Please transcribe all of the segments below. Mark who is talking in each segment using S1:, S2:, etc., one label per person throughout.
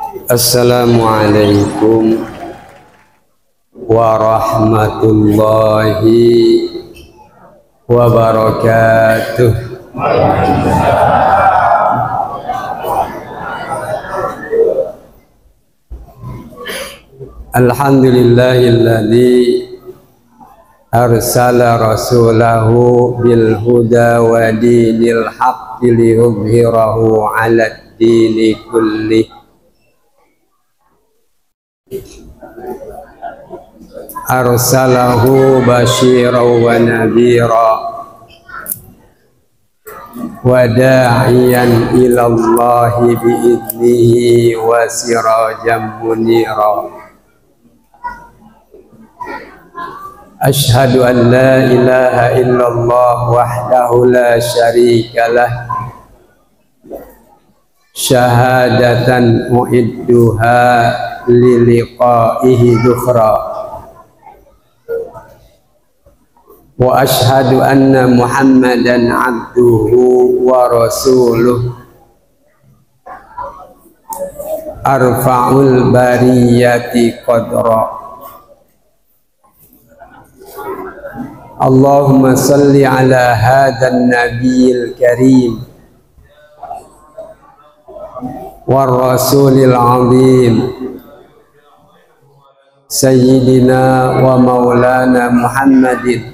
S1: Assalamualaikum warahmatullahi wabarakatuh. Alhamdulillahilladzi arsala rasulahu bil huda wa dinil haqqi liyudhhirahu 'alad dini kullih. Arsalahu basyiran wa nadhira wa da'iyan ila Allahi bi'idnihi wa sirajan munira. Ashhadu an la ilaha illallah wahdahu la syarika lah syahadatan u'idduha liliqaihi dukhra wa ashhadu anna Muhammadan abduhu wa rasuluh arfa'ul bariyati qadra. Allahumma salli ala hadan nabiyil karim war rasulil azim sayyidina wa maulana Muhammadin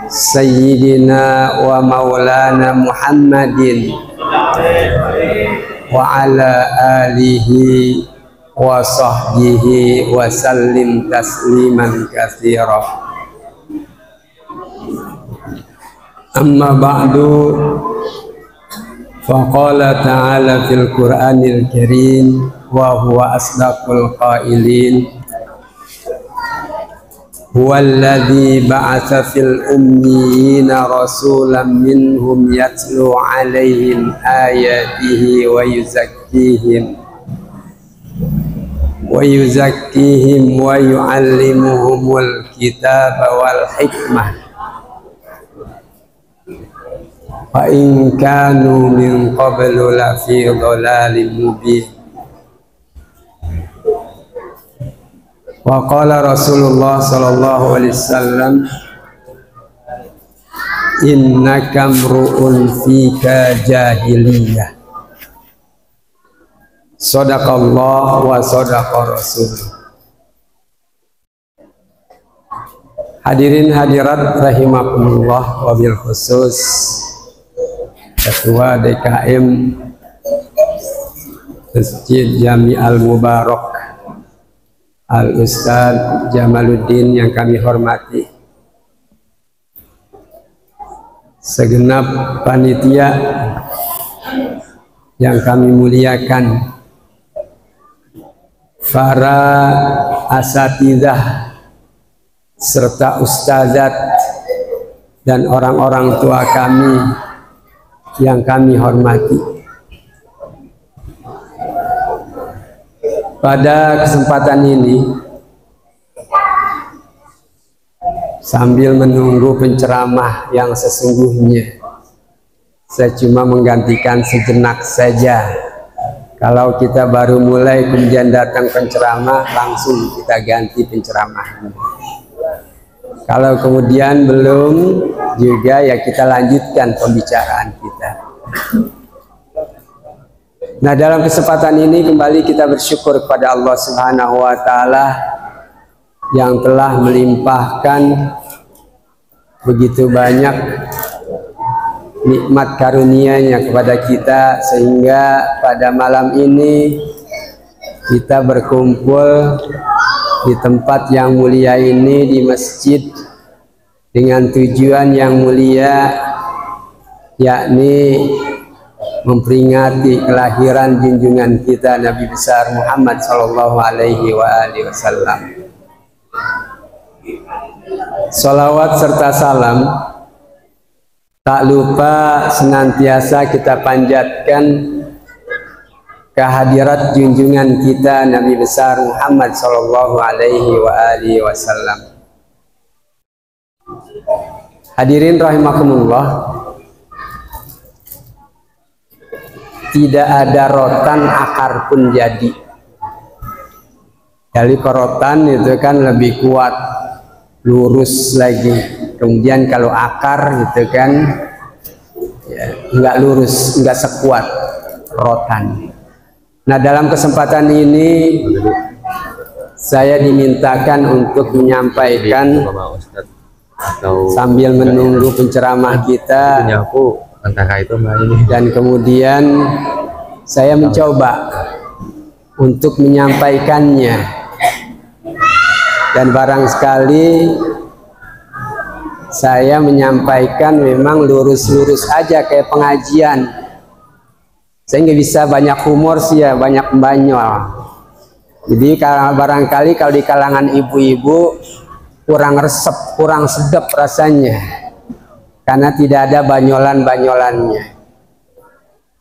S1: sayyidina wa maulana Muhammadin wa ala alihi wa sahbihi wa sallim tasliman katsira. Amma ba'du, faqala ta'ala fil Qur'anil Karim wa huwa asdaqul qailin huwallazi ba'atsa fil ummiyina rasulan minhum yatlu 'alaihim ayatihi wa yuzakkihim wa yu'allimuhumul kitaba wal hikmah wa in kanu min qablu la fi dhalalin mubin. Wa qala Rasulullah sallallahu alaihi wasallam innaka mru'un fika jahiliyah. Shadaqallah wa shadaqa rasul. Hadirin hadirat rahimakumullah, wabil khusus Ketua DKM Masjid Jami Al-Mubarak Al-Ustadz Jamaluddin yang kami hormati, segenap panitia yang kami muliakan, para asatidzah serta ustazat dan orang-orang tua kami yang kami hormati. Pada kesempatan ini, sambil menunggu penceramah yang sesungguhnya, saya cuma menggantikan sejenak saja. Kalau kita baru mulai kemudian datang penceramah, langsung kita ganti penceramahnya. Kalau kemudian belum juga, ya kita lanjutkan pembicaraan kita. Nah, dalam kesempatan ini kembali kita bersyukur kepada Allah Subhanahu wa Ta'ala yang telah melimpahkan begitu banyak nikmat karunia-Nya kepada kita, sehingga pada malam ini kita berkumpul di tempat yang mulia ini, di masjid, dengan tujuan yang mulia, yakni memperingati kelahiran junjungan kita Nabi besar Muhammad sallallahu alaihi wasallam. Salawat serta salam tak lupa senantiasa kita panjatkan kehadirat junjungan kita Nabi besar Muhammad sallallahu alaihi wasallam. Hadirin rahimakumullah, tidak ada rotan, akar pun jadi. Jadi rotan itu kan lebih kuat, lurus lagi. Kemudian kalau akar gitu kan ya, nggak lurus, nggak sekuat rotan. Nah, dalam kesempatan ini saya dimintakan untuk menyampaikan sambil menunggu penceramah kita, dan kemudian saya mencoba untuk menyampaikannya. Dan barang sekali saya menyampaikan memang lurus-lurus aja kayak pengajian. Saya nggak bisa banyak humor sih ya, banyak banyol. Jadi barangkali kalau di kalangan ibu-ibu kurang resep, kurang sedap rasanya. Karena tidak ada banyolan-banyolannya.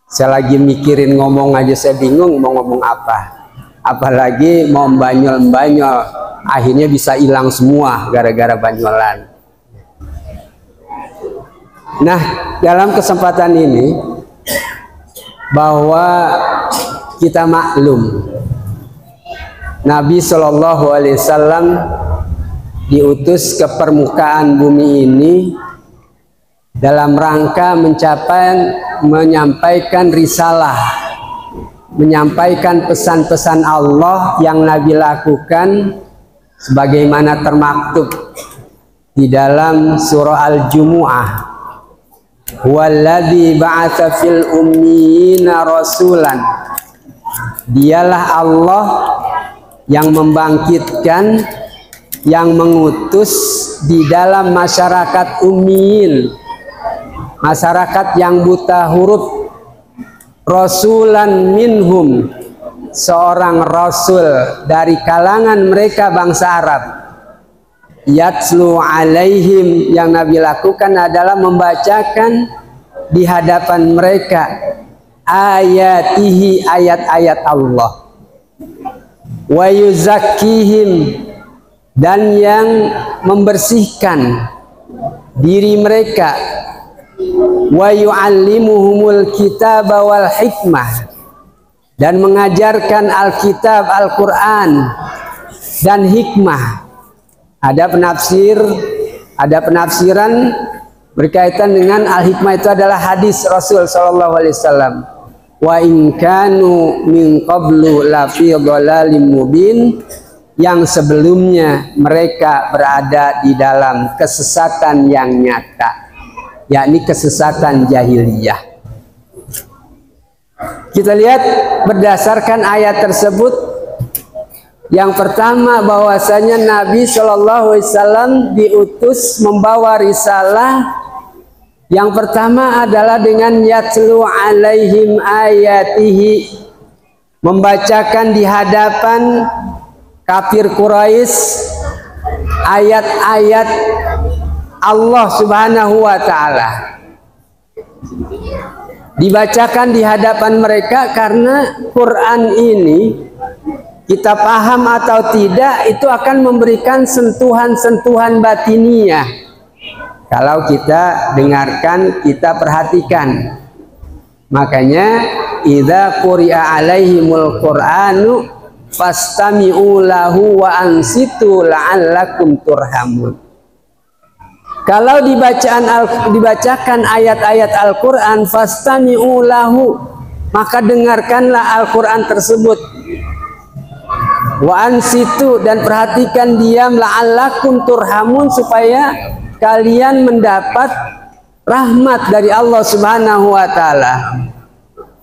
S1: Saya lagi mikirin ngomong aja saya bingung mau ngomong apa. Apalagi mau banyol-banyol. Akhirnya bisa hilang semua gara-gara banyolan. Nah, dalam kesempatan ini bahwa kita maklum Nabi Shallallahu Alaihi Wasallam diutus ke permukaan bumi ini dalam rangka menyampaikan risalah, menyampaikan pesan-pesan Allah yang Nabi lakukan sebagaimana termaktub di dalam surah Al-Jumu'ah. Walladzi ba'atsa fil ummiyina rasulan. Dialah Allah yang membangkitkan, yang mengutus di dalam masyarakat ummiyin, masyarakat yang buta huruf, rasulan minhum, seorang rasul dari kalangan mereka bangsa Arab. Yatslu alaihim, yang Nabi lakukan adalah membacakan di hadapan mereka ayatihi, ayat-ayat Allah. Wa yuzakkihim, dan yang membersihkan diri mereka. Wa yu'allimuhumul kitaba wal hikmah, dan mengajarkan Alkitab, Al-Quran dan hikmah. Ada penafsiran berkaitan dengan al-hikmah itu adalah hadis Rasul Sallallahu Alaihi Wasallam. Wa in kanu min qablu la fi dhalalim mubin, yang sebelumnya mereka berada di dalam kesesatan yang nyata, yakni kesesatan jahiliyah. Kita lihat berdasarkan ayat tersebut, yang pertama bahwasanya Nabi Shallallahu Alaihi Wasallam diutus membawa risalah. Yang pertama adalah dengan yatlu alaihim ayatihi, membacakan di hadapan kafir Quraisy ayat-ayat Allah Subhanahu wa Ta'ala. Dibacakan di hadapan mereka karena Quran ini, kita paham atau tidak, itu akan memberikan sentuhan-sentuhan batiniah. Kalau kita dengarkan, kita perhatikan. Makanya idza quri'a alaihimul qur'anu fastami'u lahu wa ansitu la'allakum turhamun. Kalau dibacakan ayat-ayat Al-Quran, fastami'u lahu, maka dengarkanlah Al-Quran tersebut. Wa ansitu, dan perhatikan diam, la'allakum turhamun, supaya kalian mendapat rahmat dari Allah Subhanahu wa Ta'ala.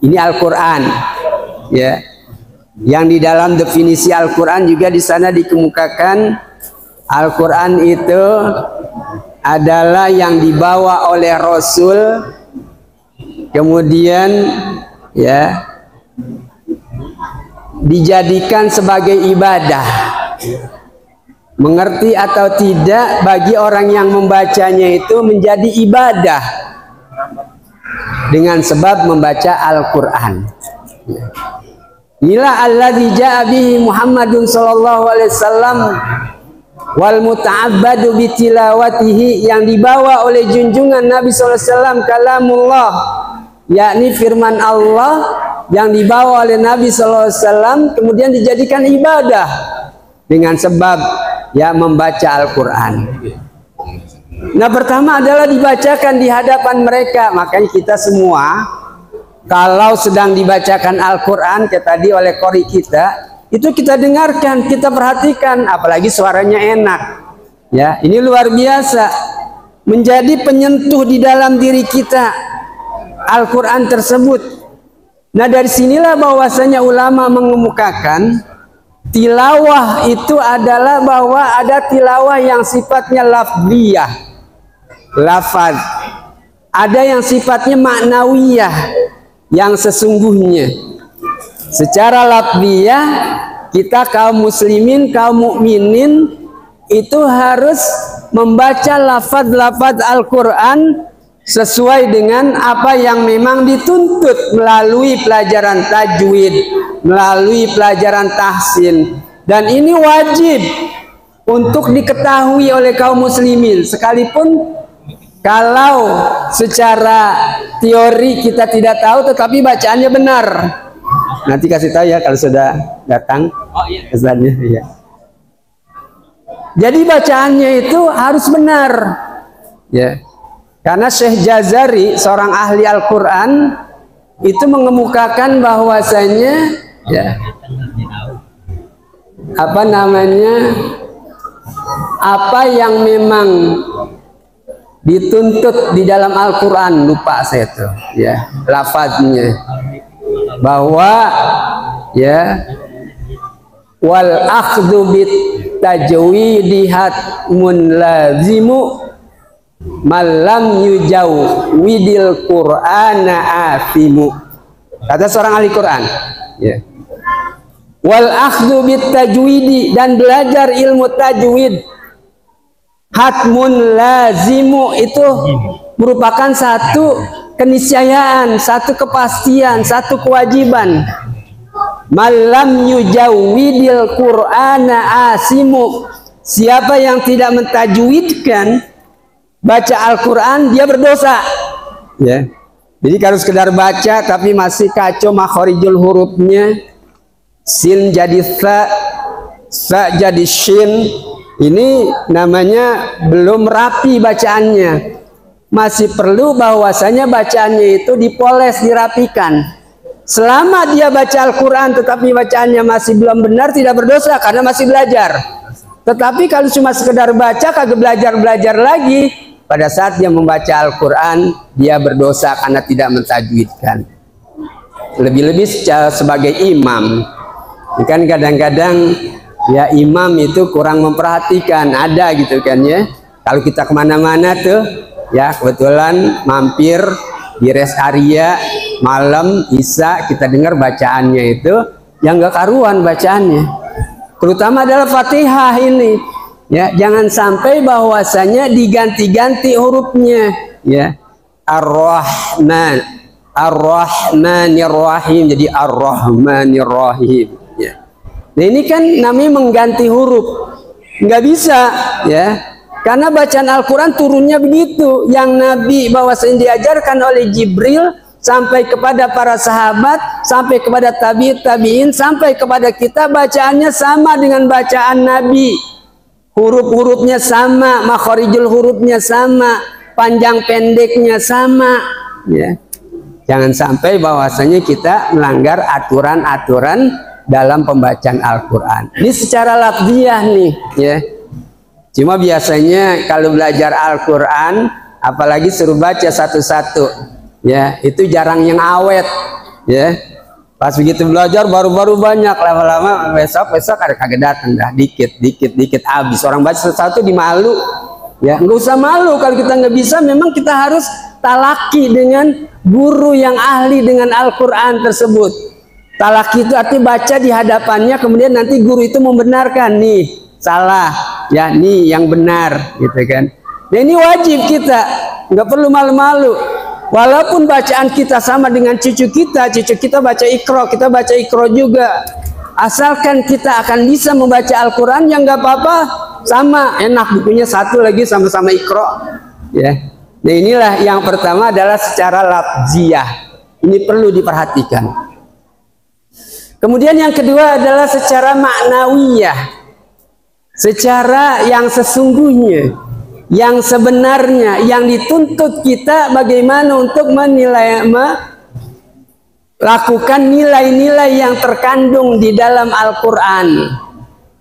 S1: Ini Al-Quran, ya. Yang di dalam definisi Al-Quran juga di sana dikemukakan, Al-Quran itu adalah yang dibawa oleh Rasul, kemudian ya dijadikan sebagai ibadah. Mengerti atau tidak, bagi orang yang membacanya itu menjadi ibadah dengan sebab membaca Al-Quran. Inilah alladzi ja'a bihi Muhammadun sallallahu alaihi wasallam wal muta'abbadu bitilawatihi, yang dibawa oleh junjungan Nabi sallallahu alaihi wasallam kalamullah, yakni firman Allah, yang dibawa oleh Nabi SAW kemudian dijadikan ibadah dengan sebab ya membaca Al-Quran. Nah, pertama adalah dibacakan di hadapan mereka. Makanya kita semua kalau sedang dibacakan Al-Quran kayak tadi oleh qori kita, itu kita dengarkan, kita perhatikan, apalagi suaranya enak. Ya, ini luar biasa, menjadi penyentuh di dalam diri kita Al-Quran tersebut. Nah, dari sinilah bahwasanya ulama mengemukakan tilawah itu adalah bahwa ada tilawah yang sifatnya lafziyah, lafaz. Ada yang sifatnya maknawiyah, yang sesungguhnya. Secara lafziyah, kita kaum muslimin, kaum mukminin itu harus membaca lafaz-lafaz Al-Quran sesuai dengan apa yang memang dituntut melalui pelajaran tajwid, melalui pelajaran tahsin. Dan ini wajib untuk diketahui oleh kaum muslimin, sekalipun kalau secara teori kita tidak tahu tetapi bacaannya benar. Nanti kasih tahu ya kalau sudah datang ustadznya ya. Jadi bacaannya itu harus benar ya. Karena Syekh Jazari, seorang ahli Al-Quran, itu mengemukakan bahwasanya ya, apa yang memang dituntut di dalam Al-Quran, lupa saya itu ya lafadznya, bahwa ya wal akhdhu bit tajwidi hatmun lazimu malam yujau widil Qur'ana afimu, kata seorang ahli Quran ya. Wal akhdhu bit tajwidi, dan belajar ilmu tajwid, hatmun lazimu, itu merupakan satu keniscayaan, satu kepastian, satu kewajiban. Malam yujau widil Qur'ana asimu, siapa yang tidak mentajwidkan baca Al-Quran dia berdosa ya. Jadi kalau sekedar baca tapi masih kacau makhorijul hurufnya, sin jadi sa jadi shin, ini namanya belum rapi bacaannya. Masih perlu bahwasanya bacaannya itu dipoles, dirapikan. Selama dia baca Al-Quran tetapi bacaannya masih belum benar, tidak berdosa karena masih belajar. Tetapi kalau cuma sekedar baca kagak belajar lagi, pada saat dia membaca Al-Quran, dia berdosa karena tidak mentajwidkan. Lebih-lebih sebagai imam. Kan kadang-kadang ya imam itu kurang memperhatikan, ada gitu kan ya. Kalau kita kemana-mana tuh, ya kebetulan mampir di rest area, malam, isya, kita dengar bacaannya itu, yang gak karuan bacaannya. Terutama adalah Fatihah ini. Ya, jangan sampai bahwasanya diganti-ganti hurufnya ya. Ar-Rahman, Ar-Rahmanir-Rahim jadi Ar-Rahmanir-Rahim ya. Nah, ini kan namanya mengganti huruf. Nggak bisa ya. Karena bacaan Al-Quran turunnya begitu. Yang Nabi bahwasanya diajarkan oleh Jibril sampai kepada para sahabat, sampai kepada tabi'in, sampai kepada kita, bacaannya sama dengan bacaan Nabi. Huruf-hurufnya sama, makhorijul hurufnya sama, panjang pendeknya sama ya. Jangan sampai bahwasanya kita melanggar aturan-aturan dalam pembacaan Al-Quran. Ini secara lafziyah nih ya. Cuma biasanya kalau belajar Al-Quran, apalagi suruh baca satu-satu ya, itu jarang yang awet ya. Pas begitu belajar baru-baru banyak, lama-lama besok ada kagak datang dah, dikit habis. Orang baca satu dimalu ya, nggak usah malu. Kalau kita nggak bisa, memang kita harus talaki dengan guru yang ahli dengan Al-Quran tersebut. Talaki itu artinya baca di hadapannya, kemudian nanti guru itu membenarkan, nih salah ya, nih yang benar gitu kan. Nah, ini wajib kita, nggak perlu malu-malu. Walaupun bacaan kita sama dengan cucu kita baca Iqra, kita baca Iqra juga. Asalkan kita akan bisa membaca Al-Quran, yang nggak apa-apa, sama, enak bukunya satu lagi sama-sama Iqra. Ya. Nah, inilah yang pertama adalah secara lafziyah. Ini perlu diperhatikan. Kemudian yang kedua adalah secara maknawiyah, secara yang sesungguhnya, yang sebenarnya, yang dituntut kita bagaimana untuk menilai, melakukan nilai-nilai yang terkandung di dalam Al-Quran.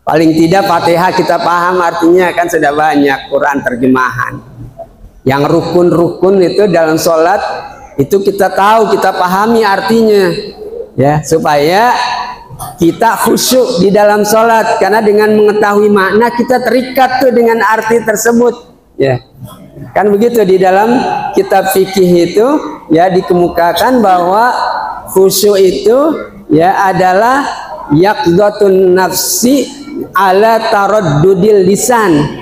S1: Paling tidak Fatihah kita paham artinya, kan sudah banyak Quran terjemahan. Yang rukun-rukun itu dalam sholat itu kita tahu, kita pahami artinya, ya, supaya kita khusyuk di dalam sholat, karena dengan mengetahui makna kita terikat tuh dengan arti tersebut, ya. Kan begitu di dalam kitab fikih itu, ya, dikemukakan bahwa khusyuk itu, ya, adalah yaqdatun nafsi ala taraddudil lisan.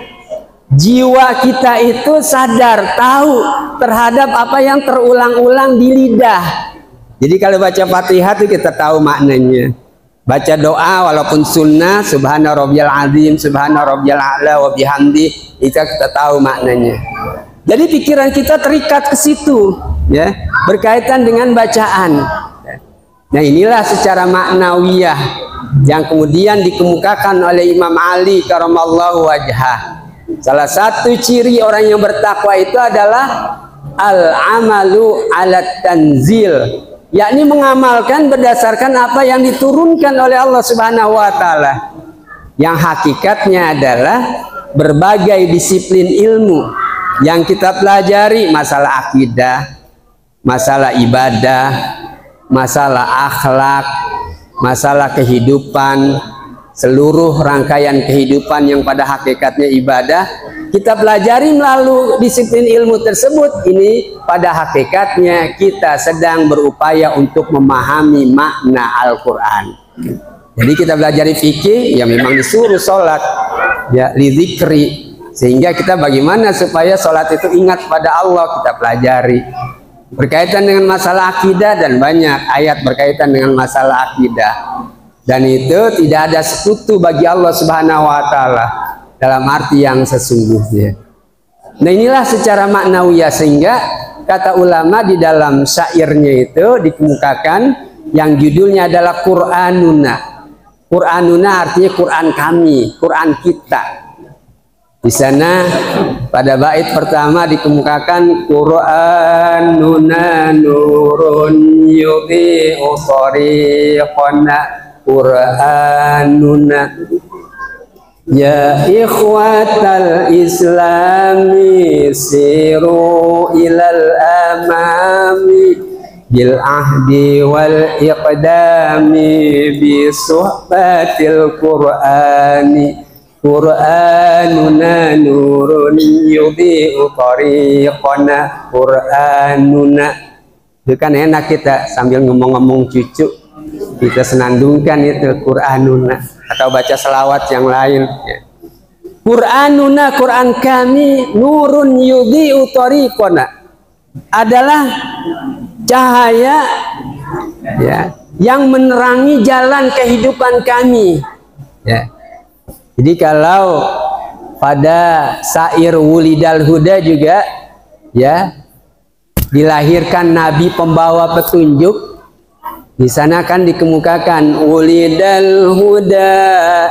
S1: Jiwa kita itu sadar, tahu terhadap apa yang terulang-ulang di lidah. Jadi kalau baca Fatihah itu kita tahu maknanya. Baca doa walaupun sunnah, subhana rabbiyal azim, subhana rabbiyal a'la wa bihamdi, itu kita tahu maknanya. Jadi pikiran kita terikat ke situ, ya, berkaitan dengan bacaan. Nah, inilah secara maknawiyah yang kemudian dikemukakan oleh Imam Ali karamallahu wajhah. Salah satu ciri orang yang bertakwa itu adalah al-amalu ala tanzil, yakni mengamalkan berdasarkan apa yang diturunkan oleh Allah Subhanahu wa taala. Yang hakikatnya adalah berbagai disiplin ilmu yang kita pelajari, masalah akidah, masalah ibadah, masalah akhlak, masalah kehidupan, seluruh rangkaian kehidupan yang pada hakikatnya ibadah, kita pelajari melalui disiplin ilmu tersebut. Ini pada hakikatnya kita sedang berupaya untuk memahami makna Al-Quran. Jadi kita belajar fikih, ya memang disuruh sholat, ya, lidzikri, sehingga kita bagaimana supaya sholat itu ingat pada Allah, kita pelajari. Berkaitan dengan masalah akidah, dan banyak ayat berkaitan dengan masalah akidah. Dan itu tidak ada sekutu bagi Allah Subhanahu wa taala dalam arti yang sesungguhnya. Nah, inilah secara maknawiyah, sehingga kata ulama di dalam syairnya itu dikemukakan yang judulnya adalah Qur'anuna. Qur'anuna artinya Quran kami, Quran kita. Di sana pada bait pertama dikemukakan Qur'anuna nurun yudhi'u thariqana Qur'anuna ya ikhwatal islami siru ilal amami bil ahdi wal iqdami bi suhbatil Qur'ani Qur'anuna nurun yudhi'u tariqana Qur'anuna. Itu kan enak kita sambil ngomong-ngomong cucu, kita senandungkan itu Qur'anuna, atau baca selawat yang lain, ya. Qur'anuna, Quran kami, nurun yudhi'u tariqana, adalah cahaya, ya, yang menerangi jalan kehidupan kami, ya. Jadi kalau pada syair Wulidal Huda juga, ya, dilahirkan Nabi pembawa petunjuk. Di sana kan dikemukakan Wulidal Huda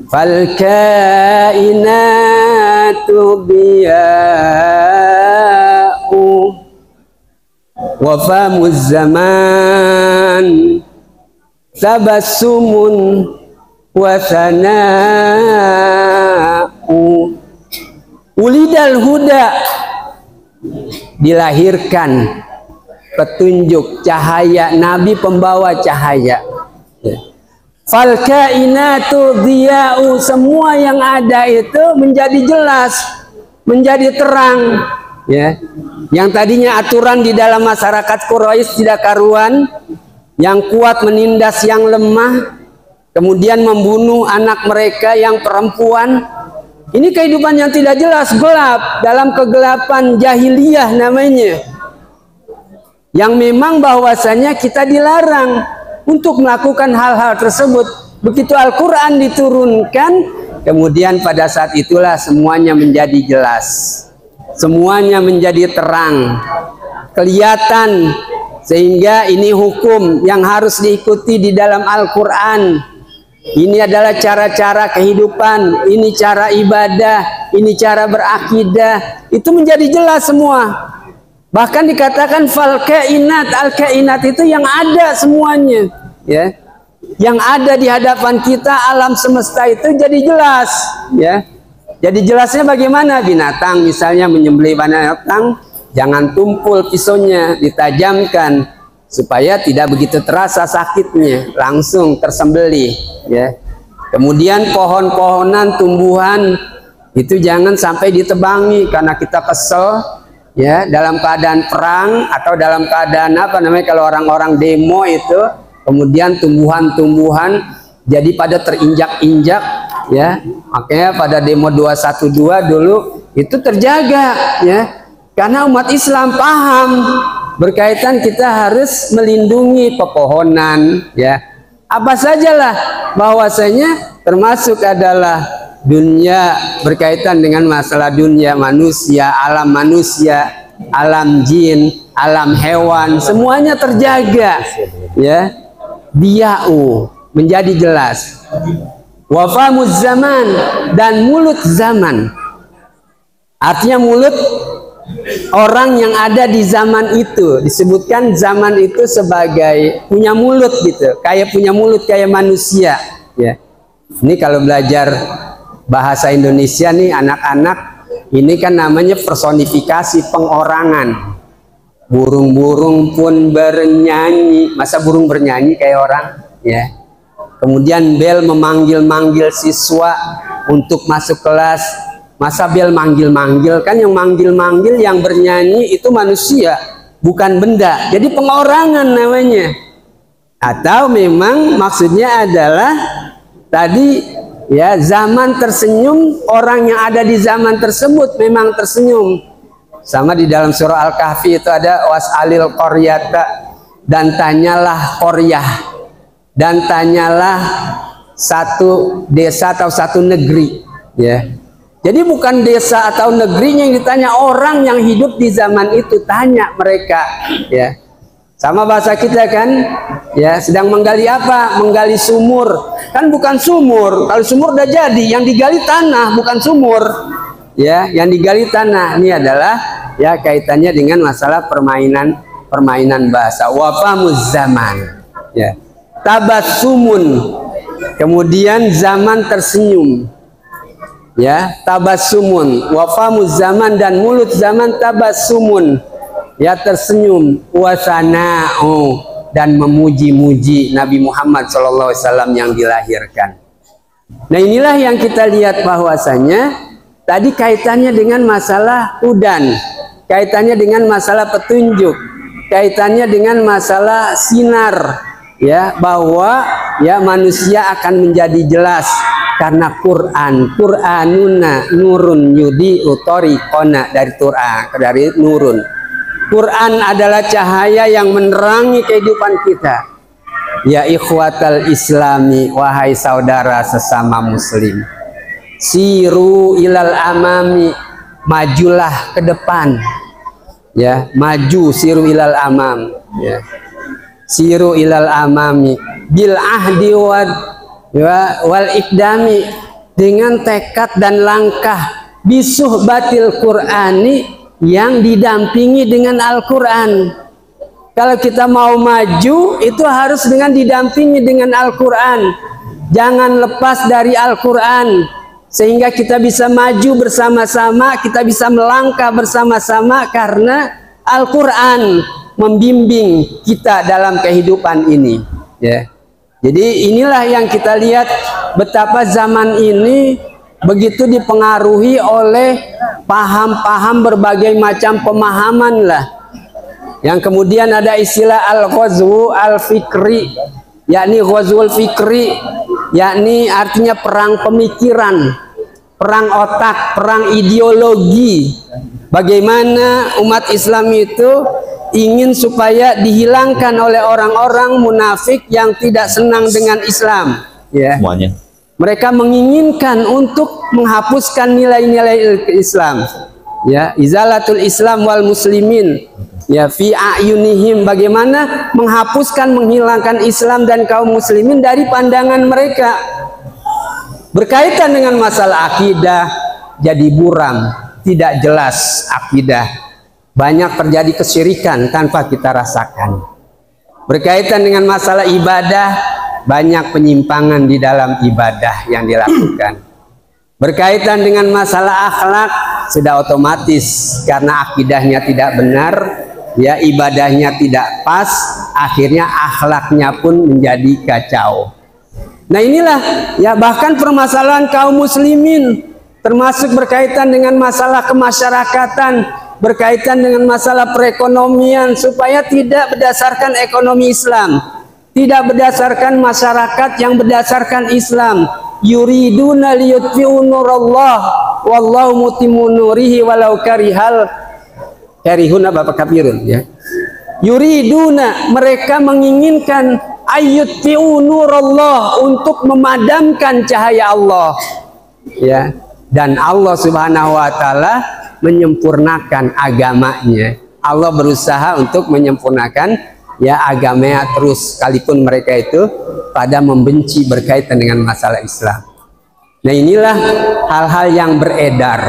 S1: fal kainatu biya'u wa famuz zaman tabassumun wa sana'u. Wulidal Huda, dilahirkan petunjuk, cahaya, Nabi pembawa cahaya. Fal kainatu dhiya'u, semua yang ada itu menjadi jelas, menjadi terang, ya. Yang tadinya aturan di dalam masyarakat Quraisy tidak karuan, yang kuat menindas yang lemah, kemudian membunuh anak mereka yang perempuan. Ini kehidupan yang tidak jelas, gelap, dalam kegelapan jahiliyah namanya, yang memang bahwasanya kita dilarang untuk melakukan hal-hal tersebut. Begitu Al-Quran diturunkan, kemudian pada saat itulah semuanya menjadi jelas, semuanya menjadi terang, kelihatan Sehingga ini hukum yang harus diikuti di dalam Al-Quran. Ini adalah cara-cara kehidupan, ini cara ibadah, ini cara berakidah. Itu menjadi jelas semua. Bahkan dikatakan fal kainat, al kainat itu yang ada semuanya, ya. Yang ada di hadapan kita, alam semesta itu jadi jelas, ya. Jadi jelasnya bagaimana? Binatang misalnya menyembelih binatang, jangan tumpul pisaunya, ditajamkan supaya tidak begitu terasa sakitnya, langsung tersembelih, ya. Kemudian pohon-pohonan, tumbuhan itu jangan sampai ditebangi karena kita kesel, ya, dalam keadaan perang atau dalam keadaan apa namanya kalau orang-orang demo itu, kemudian tumbuhan-tumbuhan jadi pada terinjak-injak, ya. Makanya pada demo 212 dulu itu terjaga, ya. Karena umat Islam paham berkaitan kita harus melindungi pepohonan, ya. Apa sajalah bahwasanya termasuk adalah dunia berkaitan dengan masalah dunia manusia, alam jin, alam hewan, semuanya terjaga, ya. Dia'u menjadi jelas. Wafamuz zaman, dan mulut zaman. Artinya mulut orang yang ada di zaman itu, disebutkan zaman itu sebagai punya mulut gitu, kayak punya mulut kayak manusia, ya. Ini kalau belajar bahasa Indonesia nih anak-anak, ini kan namanya personifikasi, pengorangan. Burung-burung pun bernyanyi, masa burung bernyanyi kayak orang, ya. Kemudian bel memanggil-manggil siswa untuk masuk kelas. Masa bel manggil-manggil, kan yang manggil-manggil yang bernyanyi itu manusia, bukan benda. Jadi pengorangan namanya. Atau memang maksudnya adalah tadi, ya, zaman tersenyum, orang yang ada di zaman tersebut memang tersenyum. Sama di dalam surah Al-Kahfi itu ada was'alil qaryata, dan tanyalah qaryah, dan tanyalah satu desa atau satu negeri, ya. Jadi bukan desa atau negerinya yang ditanya, orang yang hidup di zaman itu, tanya mereka, ya. Sama bahasa kita kan, ya, sedang menggali apa? Menggali sumur. Kan bukan sumur. Kalau sumur udah jadi, yang digali tanah, bukan sumur. Ya, yang digali tanah. Ini adalah, ya, kaitannya dengan masalah permainan bahasa. Wafamuz zaman, ya. Tabassumun, kemudian zaman tersenyum, ya. Tabassumun, wafamuz zaman, dan mulut zaman tabassumun, ya, tersenyum. Wasana'u, dan memuji-muji Nabi Muhammad SAW yang dilahirkan. Nah, inilah yang kita lihat bahwasanya tadi kaitannya dengan masalah udan, kaitannya dengan masalah petunjuk, kaitannya dengan masalah sinar, ya, bahwa, ya, manusia akan menjadi jelas karena Qur'anuna nurun yudi utori kona, dari nurun. Quran adalah cahaya yang menerangi kehidupan kita. Ya ikhwatal islami, wahai saudara sesama muslim, siru ilal amami, majulah ke depan, ya, maju, siru ilal amam, ya. Siru ilal amami bil ahdi wal ikdami, dengan tekad dan langkah, bisuh batil Qur'ani, yang didampingi dengan Al-Quran. Kalau kita mau maju, itu harus dengan didampingi dengan Al-Quran. Jangan lepas dari Al-Quran, sehingga kita bisa maju bersama-sama, kita bisa melangkah bersama-sama, karena Al-Quran membimbing kita dalam kehidupan ini, ya. Jadi inilah yang kita lihat betapa zaman ini begitu dipengaruhi oleh paham-paham berbagai macam pemahaman lah, yang kemudian ada istilah al-ghazwu al-fikri, yakni ghazwul fikri, yakni artinya perang pemikiran, perang otak, perang ideologi. Bagaimana umat Islam itu ingin supaya dihilangkan oleh orang-orang munafik yang tidak senang dengan Islam, ya. Semuanya. Mereka menginginkan untuk menghapuskan nilai-nilai Islam, ya, izalatul Islam wal muslimin, Ya, fi ayunihim, bagaimana menghapuskan, menghilangkan Islam dan kaum muslimin dari pandangan mereka. Berkaitan dengan masalah akidah, jadi buram, tidak jelas akidah. Banyak terjadi kesyirikan tanpa kita rasakan. Berkaitan dengan masalah ibadah, banyak penyimpangan di dalam ibadah yang dilakukan. Berkaitan dengan masalah akhlak, sudah otomatis karena akidahnya tidak benar, ya ibadahnya tidak pas, akhirnya akhlaknya pun menjadi kacau. Nah inilah ya, bahkan permasalahan kaum muslimin, termasuk berkaitan dengan masalah kemasyarakatan, berkaitan dengan masalah perekonomian, supaya tidak berdasarkan ekonomi Islam, tidak berdasarkan masyarakat yang berdasarkan Islam. Yuriduna liyutfi'u nurallah wallahu mutimmu nurihi walau karihun Bapak kafirun, ya. Yuriduna, mereka menginginkan ayyutfi'u nurallah, untuk memadamkan cahaya Allah, ya. Dan Allah Subhanahu wa taala menyempurnakan agamanya. Allah berusaha untuk menyempurnakan ya agamanya terus, sekalipun mereka itu pada membenci berkaitan dengan masalah Islam. Nah inilah hal-hal yang beredar.